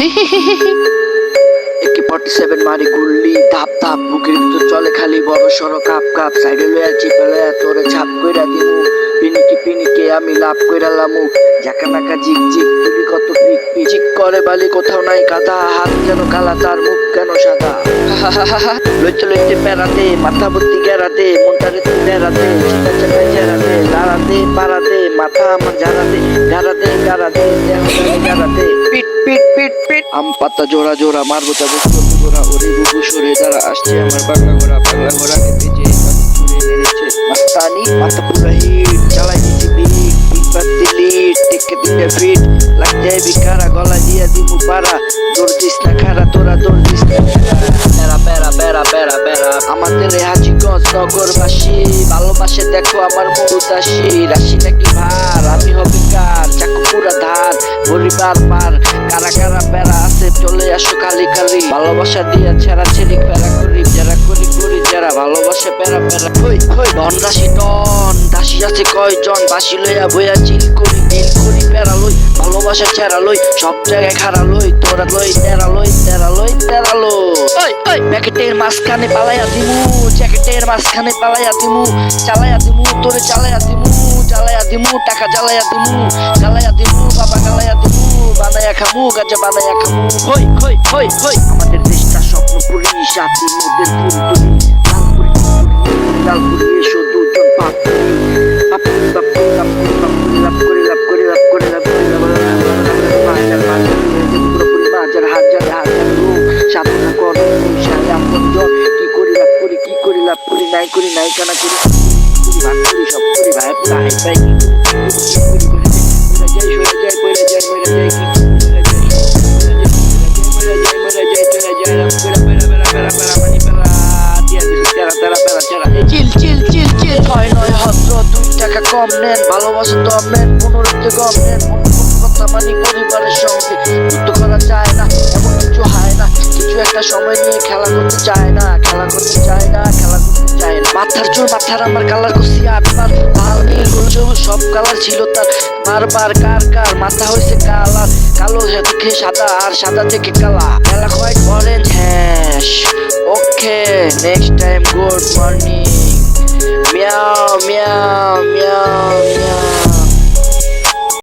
AK-47 মারি গুল্লি ধাপ ধাপ বুকের ভিতর চলে খালি বড় সড়ো কাপ কাপ সাইডে লইয়া চিপে লইয়া তোরে ঝাপ কইরা দিমু পিনিকে পিনিকে আমি লাভ কইরা লামু ঝাঁকা নাকা জিক জিক তুলি কত পিক পিচিক করে বালি কোথাও নাই কাদা হাত যেন কালা তার মুখ কেন সাদা লইতে লইতে প্যারাতে মাথা ভর্তি গেরাতে মনটারে তুই ডেরাতে চিতা চাকায় জেরাতে লাড়াতে পাড়াতে মাথা আমার ঝাড়াতে গারাতে গারাতে দেহ গারাতে পিট পিট পিট পিট আম পাতা জোড়া জোড়া মারবো তাদের জোড়া ওরে বুবু সরে যারা আসছে আমার পাগলা ঘোড়া খেতে যে মেরেছে মাস্তানি মাথা পুরা হিট চালাই দিচ্ছি বিট ইনপাতি লিট টেকে দিতে ফিট লাগ যায় বিকারা গলা দিয়া দিমু পারা দৌড় দিস না খারা তোরা দৌড় দিস না বেড়া বেড়া বেড়া বেড়া বেড়া আমাদের হাজিগঞ্জ নগরবাসী ভালোবাসে দেখো আমার মরুদাসী রাশি নাকি ভার আমি হবে কার চাকু পুরা ধার পরিবার পার কারা কারা বেড়া আছে চলে আসো কালি কালি ভালোবাসা দিয়া ছেড়া ছেড়ি প্যারা করি যারা করি করি যারা ভালোবাসে প্যারা প্যারা হই হই ধন রাশি টন দাসী আছে কয়জন বাসি লইয়া বইয়া চিল করি দিল করি প্যারা লই ভালোবাসা ছেড়া লই সব জায়গায় খারা লই তোরা লই তেরা লই তেরা লই তেরা লই ওই ওই প্যাকেটের মাঝখানে পালাইয়া দিমু জ্যাকেটের মাঝখানে পালাইয়া দিমু চালাইয়া দিমু তোরে চালাইয়া দিমু টাকা জ্বালাইয়া দিমু বাবা গালাইয়া দিমু বানাইয়া খামু গাজা বানাইয়া খামু হই হই হই হই আমাদের দেশটা স্বপ্নপুরী সাথীর মধ্যে ফুলতুলি লালপুরি এসো দুজন পাপুরি পাপুরি পাপুরি পাপুরি পাপুরি লাভ করে লাভ করে লাভ করে লাভ করে হাজার পুরোপুরি হাজার হাজার হাজার লোক সাধনা করে কি করি লাভ করি নাই করি নাই কানা করি ভাগ করি সব করি ভাই পুরা হাই পাই কম নেন ভালোবাসা তো নেন পুনরুদ্ধে কম নেন কথা মানি পরিবারের সঙ্গে যুদ্ধ করা যায় না এমন কিছু হয় না কিছু একটা সময় নিয়ে খেলা করতে চায় না মাথার চুল মাথার আমার কালার করছি আটবার লাল নীল সবুজ সব কালার ছিল তার বারবার কার কার মাথা হয়েছে কালার কালো থেকে সাদা আর সাদা থেকে কালা খেলা white orange hash okay next time good morning meow meow meow meow